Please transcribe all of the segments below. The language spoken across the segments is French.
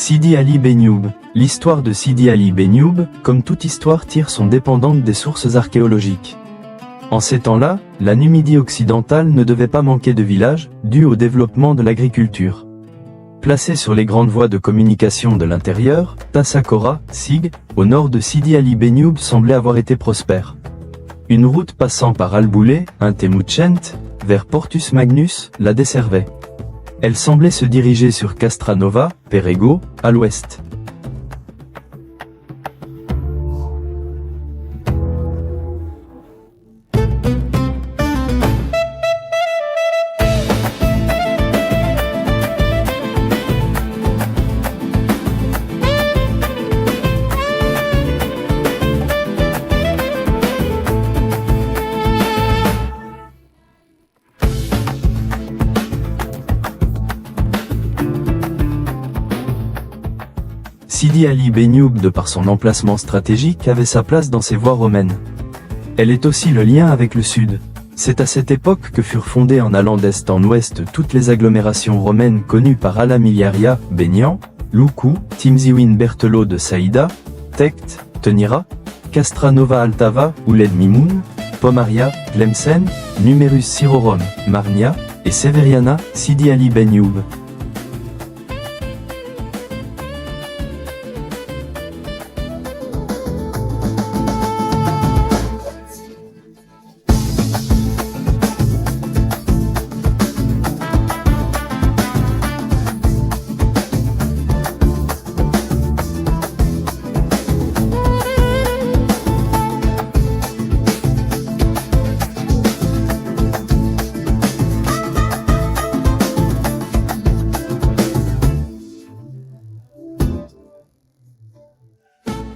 Sidi Ali Benyoub. L'histoire de Sidi Ali Benyoub, comme toute histoire, tire son dépendante des sources archéologiques. En ces temps-là, la Numidie occidentale ne devait pas manquer de villages, dû au développement de l'agriculture. Placé sur les grandes voies de communication de l'intérieur, Tassakora, Sig, au nord de Sidi Ali Benyoub semblait avoir été prospère. Une route passant par Alboulé, Intemutchent, vers Portus Magnus, la desservait. Elle semblait se diriger sur Castranova, Perego, à l'ouest. Sidi Ali Benyoub, de par son emplacement stratégique, avait sa place dans ces voies romaines. Elle est aussi le lien avec le sud. C'est à cette époque que furent fondées en allant d'est en ouest toutes les agglomérations romaines connues par Alla Miliaria, Beignan, Loukou, Timziwin Berthelot de Saïda, Tect, Tenira, Castranova Altava, Ouled Mimoun, Pomaria, Tlemcen, Numerus Sirorum, Marnia, et Severiana, Sidi Ali Benyoub.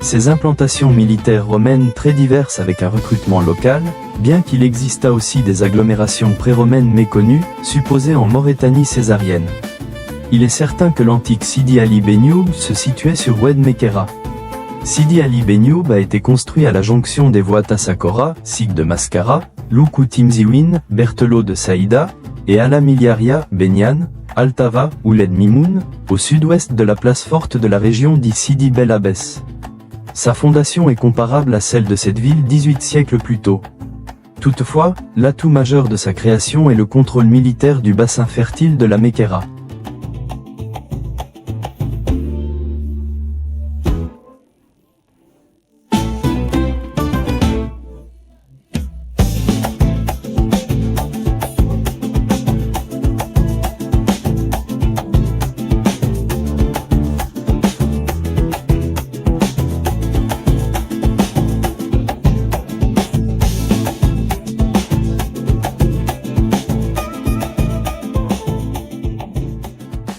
Ces implantations militaires romaines très diverses avec un recrutement local, bien qu'il exista aussi des agglomérations pré-romaines méconnues, supposées en Maurétanie césarienne. Il est certain que l'antique Sidi Ali Benyoub se situait sur Oued Mekera. Sidi Ali Benyoub a été construit à la jonction des voies Tassakora, Sig de Mascara, Loukou Timziwin, Berthelot de Saïda, et Alla Miliaria, Benyan, Altava, Ouled Mimoun, au sud-ouest de la place forte de la région dit Sidi Bel Abbès. Sa fondation est comparable à celle de cette ville 18 siècles plus tôt. Toutefois, l'atout majeur de sa création est le contrôle militaire du bassin fertile de la Mekera.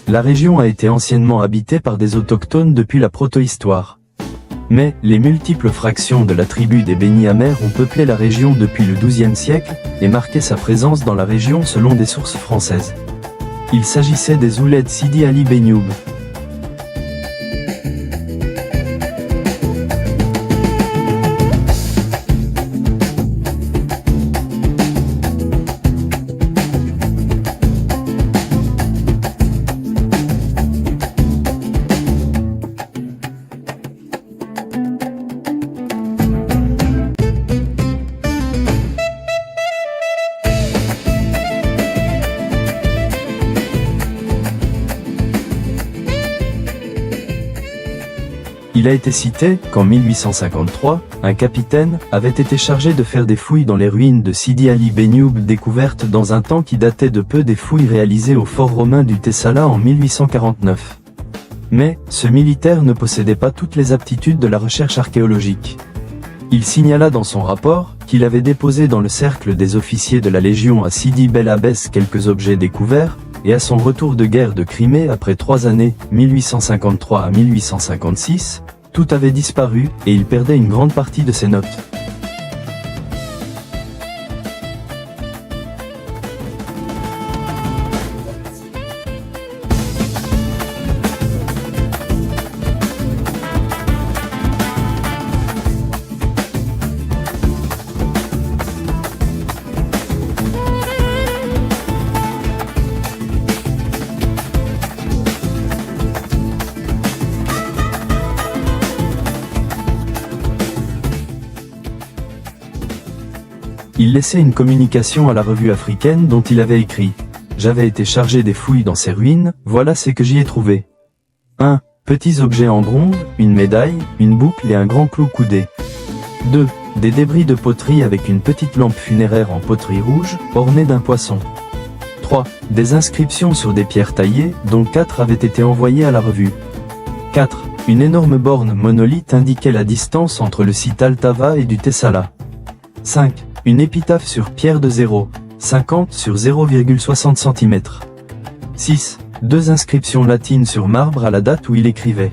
La région a été anciennement habitée par des autochtones depuis la protohistoire. Mais, les multiples fractions de la tribu des Beni Amers ont peuplé la région depuis le XIIe siècle, et marqué sa présence dans la région selon des sources françaises. Il s'agissait des Ouled Sidi Ali Benyoub. Il a été cité qu'en 1853, un capitaine avait été chargé de faire des fouilles dans les ruines de Sidi Ali Benyoub découvertes dans un temps qui datait de peu des fouilles réalisées au fort romain du Thessala en 1849. Mais, ce militaire ne possédait pas toutes les aptitudes de la recherche archéologique. Il signala dans son rapport qu'il avait déposé dans le cercle des officiers de la Légion à Sidi Bel Abbès quelques objets découverts, et à son retour de guerre de Crimée après 3 années, 1853 à 1856, tout avait disparu, et il perdait une grande partie de ses notes. Il laissait une communication à la revue africaine dont il avait écrit « J'avais été chargé des fouilles dans ces ruines, voilà ce que j'y ai trouvé. 1. Petits objets en bronze, une médaille, une boucle et un grand clou coudé. 2. Des débris de poterie avec une petite lampe funéraire en poterie rouge, ornée d'un poisson. 3. Des inscriptions sur des pierres taillées, dont 4 avaient été envoyées à la revue. 4. Une énorme borne monolithe indiquait la distance entre le site Altava et du Tessala. 5. Une épitaphe sur pierre de 0,50 sur 0,60 cm. 6. 2 inscriptions latines sur marbre à la date où il écrivait.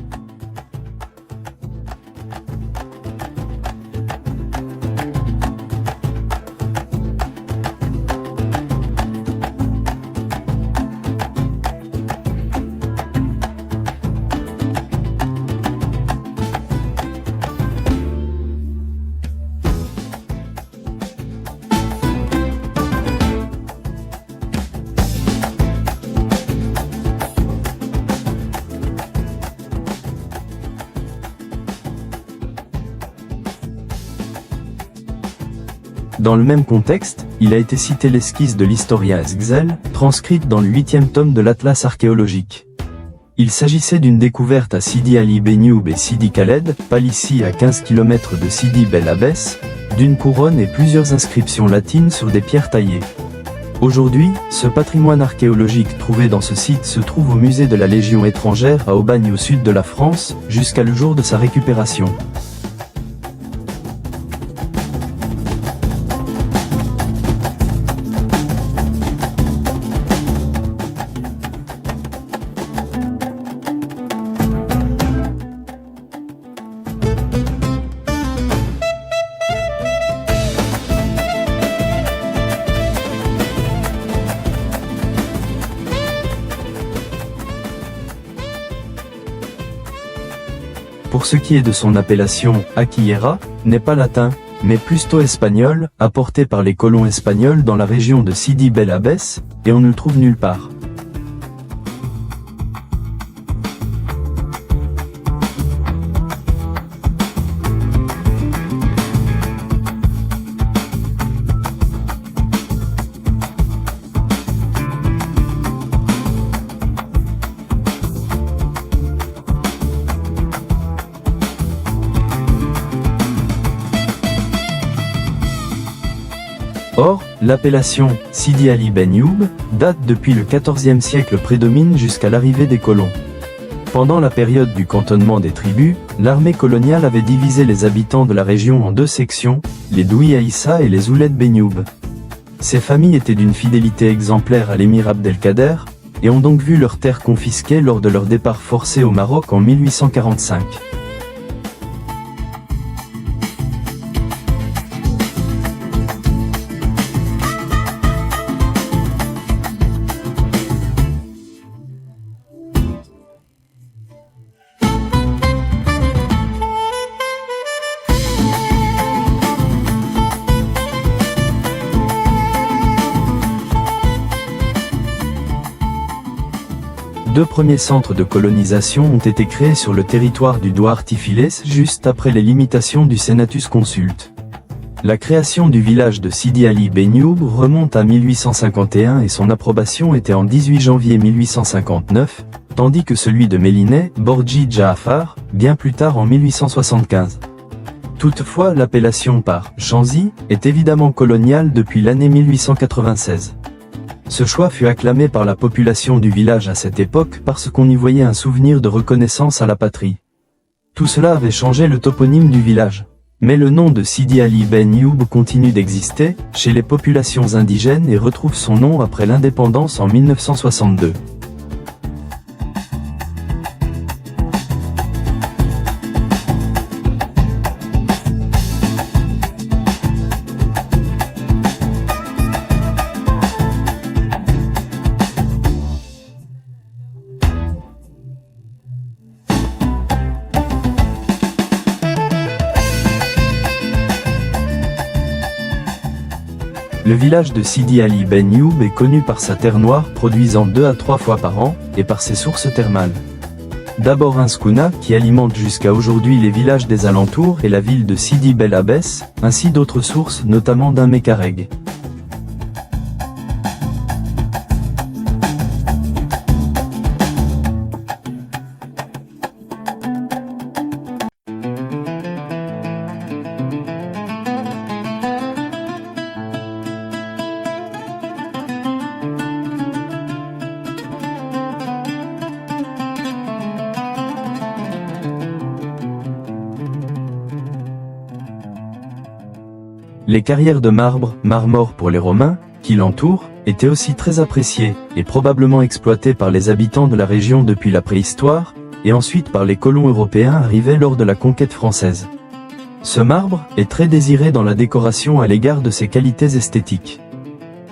Dans le même contexte, il a été cité l'esquisse de l'historien Esgzel, transcrite dans le 8e tome de l'Atlas archéologique. Il s'agissait d'une découverte à Sidi Ali Benioub et Sidi Khaled, Palissy à 15 km de Sidi Bel Abbès, d'une couronne et plusieurs inscriptions latines sur des pierres taillées. Aujourd'hui, ce patrimoine archéologique trouvé dans ce site se trouve au musée de la Légion étrangère à Aubagne au sud de la France, jusqu'à le jour de sa récupération. Pour ce qui est de son appellation, Aquillera, n'est pas latin, mais plutôt espagnol, apporté par les colons espagnols dans la région de Sidi Bel Abbès, et on ne le trouve nulle part. Or, l'appellation Sidi Ali Benioub date depuis le XIVe siècle prédomine jusqu'à l'arrivée des colons. Pendant la période du cantonnement des tribus, l'armée coloniale avait divisé les habitants de la région en 2 sections, les Douy Aïssa et les Ouled Benioub. Ces familles étaient d'une fidélité exemplaire à l'émir Abdelkader, et ont donc vu leurs terres confisquées lors de leur départ forcé au Maroc en 1845. Deux premiers centres de colonisation ont été créés sur le territoire du Douar Tifiles juste après les limitations du Senatus Consulte. La création du village de Sidi Ali Benioub remonte à 1851 et son approbation était en 18 janvier 1859, tandis que celui de Mélinet, Borji Jaafar, bien plus tard en 1875. Toutefois, l'appellation par Chanzy est évidemment coloniale depuis l'année 1896. Ce choix fut acclamé par la population du village à cette époque parce qu'on y voyait un souvenir de reconnaissance à la patrie. Tout cela avait changé le toponyme du village. Mais le nom de Sidi Ali Benioub continue d'exister chez les populations indigènes et retrouve son nom après l'indépendance en 1962. Le village de Sidi Ali Benioub est connu par sa terre noire produisant 2 à 3 fois par an, et par ses sources thermales. D'abord un skouna qui alimente jusqu'à aujourd'hui les villages des alentours et la ville de Sidi Bel Abbès, ainsi d'autres sources notamment d'un Mékareg. Les carrières de marbre, marmore pour les Romains, qui l'entourent, étaient aussi très appréciées, et probablement exploitées par les habitants de la région depuis la préhistoire, et ensuite par les colons européens arrivés lors de la conquête française. Ce marbre est très désiré dans la décoration à l'égard de ses qualités esthétiques.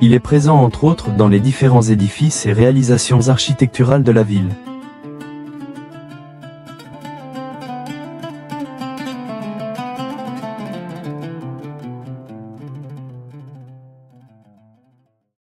Il est présent entre autres dans les différents édifices et réalisations architecturales de la ville.